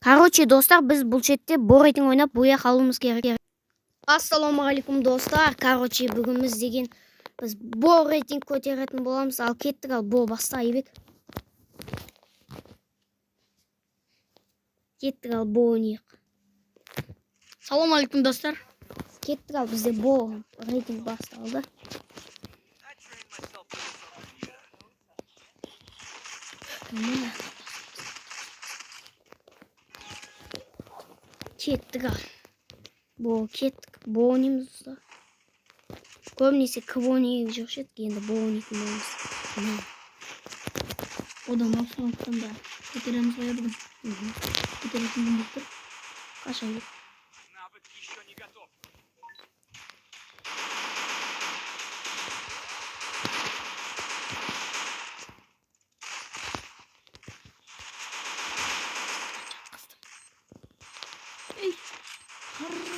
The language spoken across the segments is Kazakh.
Короче, достар, biz бұл четте бо рейтинг ойнап бұя қалуымыз керек. Ассалаумағалейкум достар. Короче, бүгін біз деген біз бо рейтинг көтеретін боламыз. Ал кеттік, ал бо баста айбек. Кеттік, ал бо ойнайық. Салам алейкум достар. Кеттік, ал бізде бо рейтинг басталды. Кеттік, ал бо кеттік. Бо ойнаймыз достар. Көбінесе кіп ойнайық жүрші едік, енді бо ойнайтын боламыз. Одан басын аттанда көтереміз ғой бүгін. Көтеретін күн болып тұр. Қашан кет. Навык еще не готов.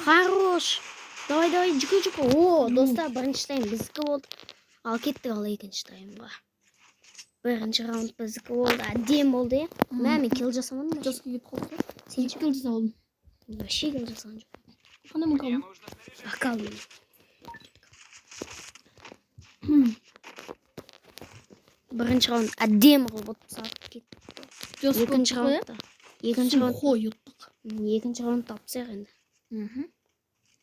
Хорош. Давай, жүкі. О, достар, бірінші тайм біздікі болды. Ал кеттік, ал екінші таймға. Бірінші раунд біздікі болды. Әдем болды. Мен килл жасамадым ба? Жасқа кетіп қалды. Сен Екі килл жасадым. Вообще килл жасаған жоқ. Қандай мың Мне қалдым? нужно снаряжение. Бақалдым. Бірінші раунд әдем қылып сатып кетті. Екінші раундта. Екінші раунд тапсақ енді.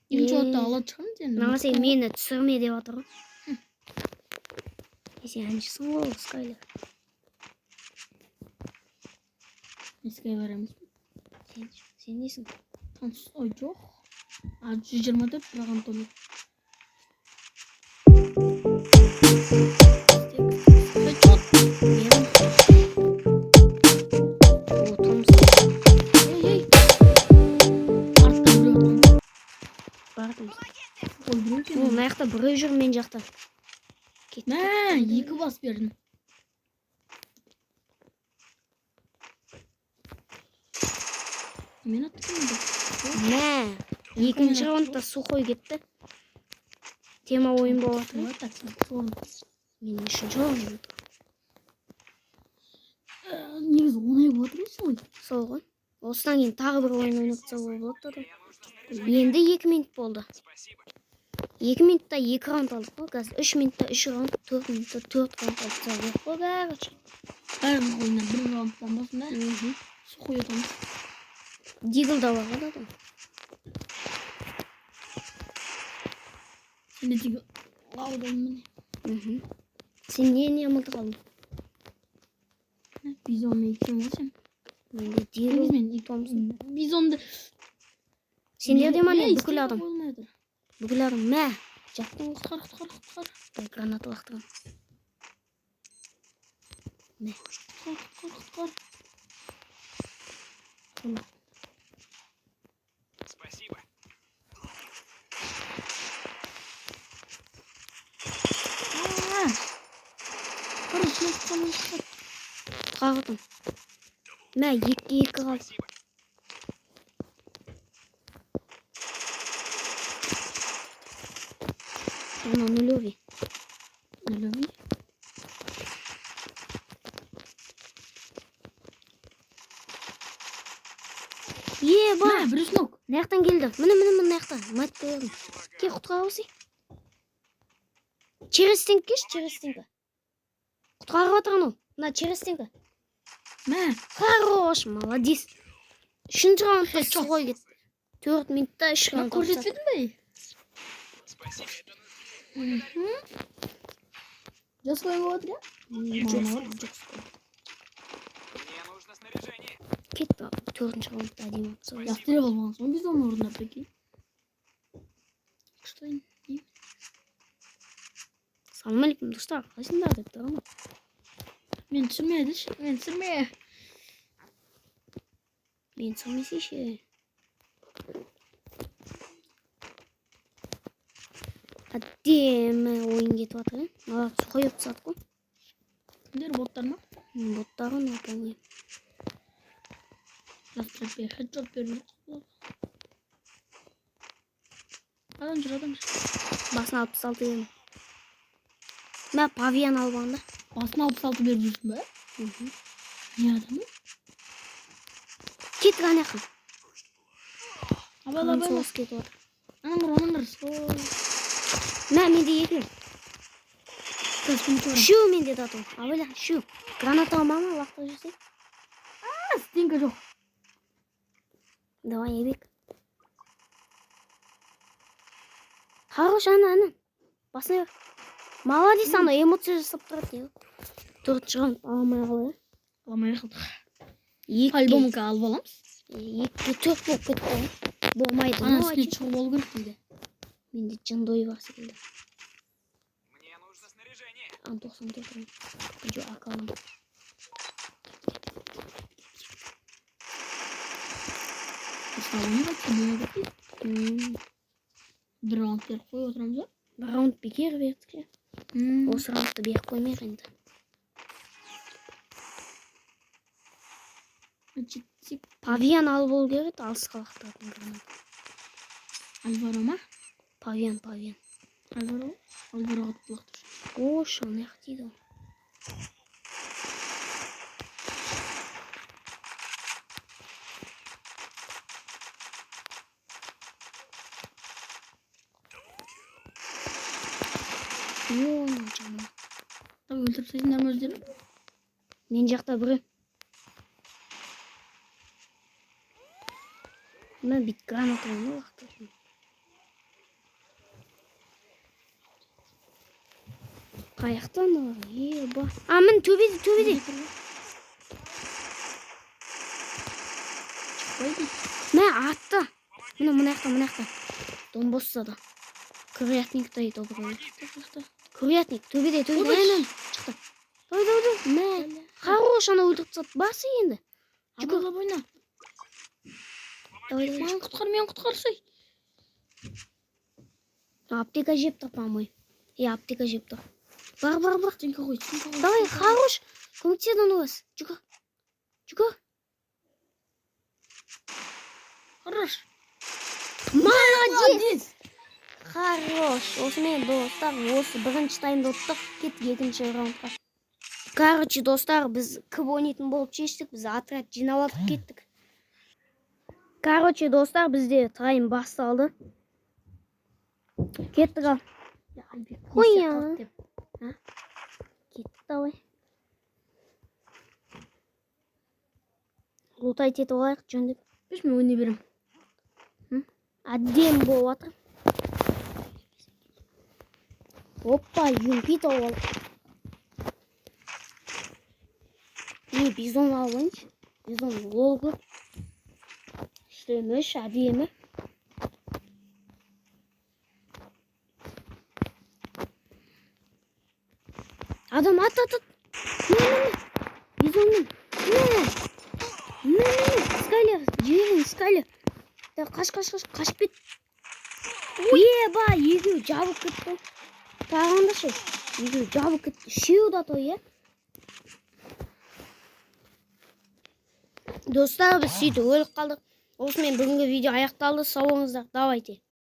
Екінші раундта алады шығамыз енді. Маған сен мені түсірме деп жатыр ғой. Сен әншісің ғой, Скайлер. Ескай барамыз. Сен несің? Таныс ой жоқ. 124 бірақ Антони. Мына жақта біреу жүр, мен жақта. Мә, екі бас бердім. Мен аттым. Мә, екінші раундта сухой кетті. Тема ойын болып жатыр. Мен үшінші ойын. Негізі оңай болып жатыр ғой. Сол ғой. Осыдан кейін тағы бір ойын ойнатса болады да. Енді 2 минут болды. Спасибо. 2 минутта 2 раунд алдық қой. Қазір 3 минутта 3 раунд, 4 минутта 4 раунд алдық қой. Короче. Бәрін ойнап бір раундтан басында. Сухой атамыз. Дигл да бар ғой да. Сенде тегі лаудамын. Сен не ұмытып қалдың? Бизонмен екем ғой сен. Менде Дигл. Бизонды. Сендерде ма не бүкіл адам? Бүкіл адам. Мә, жаттың ғой. Құтқар. Граната лақтырам. Мә. Құтқар. Спасибо. Қағытым. Мә, 2-2 қалды. Спасибо. Она нулевый. Нулевый? Еба! Мә, бір үснок. Наяқтан келді. Міне наяқтан. Мать қойдым. Ке құтқара осы. Через стенка кеш, через стенка. Құтқарып отыр анау. Мына через стенка. Мә, Хорош, молодец. Үшінші раундта сухой кетті. 4 минутта 3 раунд. көрсетпедің бе? Спасибо. Жас қойын болып отыр, Мне нужно снаряжение. Кетті. 4-ші раундта әдемі атса. Яқтыра қалмаған соң біз оны орындап бекен. Күштайын. Салам алейкум достар. Қайсыңдар деп тұрмын. Мен түсірмеді ше. Мен түсірме. Мен сылмесе ше. Әдемі ойын кетіп жатыр. Маған қойып тастады ғой. Кімдер боттар ма? Боттарын опалай. Хеджот берді. Адам жүр. Басына 66 едім. Мә, павиян албағанда. Басына 66 беріп жүрсің бе? Не адамы? Кет қана қыл. Абала бала. Соғыс кетіп отыр. Анаңдар. Мә, менде екі. Каспин чора. Шу менде тату. Абайла, шу. Граната алмама, лақтырып жүрсек. Стенка жоқ. Давай, ебек. Хорош, ана. Басына бер. Молодец, ана эмоция жасап тұрады дейді. Төртінші раунд алмай қалды. Аламай қалдық. Екі. Альбомға алып аламыз. Екі, төрт болып кетті. Болмайды. Ана Ну, үстіне шығып алу керек дейді. менде жындой бар секілді. Мне нужно снаряжение. Ан 94 раунд. Жо, акалым. Салоны қайтса бір раунд беріп қойып отырамыз ба? Бір раунд бекер бердік. Осы раундты беріп қоймайық енді. Павиан алып болу керек, алысқа лақтыратын гранат. Альваро ма? Павиан. Альвароға лақтыр. О, шанақ дейді ол. Жаным. Өлтіріп тастайсыңдар ма өздерің? Мен жақта біреу. Мен бит гранатаны лақтырдым. Қаяқтан ол? Еба. А, мін төбеде. Мә, атты. Мына жақта. Донбосса да. Курятник да еді обыры. Курятник, төбеде. Шықты. Давай. Мә, хорош, ана өлтіріп тастады. Басы енді. Абайға бойна. Давай. Мен құтқарсай. Аптека жеп тұр, по-моему. Аптека жеп тұр. Бар. Стенка қой. Давай, хорош. Көмектеседі оны өз. Жүгір. Хорош. Молодец. Хорош. Осымен достар, осы бірінші таймда ұттық. Кеттік екінші раундқа. Короче, достар, біз кіп ойнайтын болып шештік. Біз отряд жинап алып кеттік. Короче, достар, бізде тайм басталды. Кеттік ал. Ой я. Кеттік давай. Лутайт етіп алайық жөндеп. Біз мен ойнай берем. Әдем болып атыр. Опа, юмпи тауып алып. Бизон алыншы. Бизон логы. Үштеміш, әдемі. Адам ат. Бизонның. Скайлер. Қашып кет. Еба, егеу жабып кетті. Тағында ше. Егеу жабып кетті. Шеу да той, е. Достар, біз сөйтіп өліп қалдық. Осымен бүгінгі видео аяқталды. Сау болыңыздар. Давайте.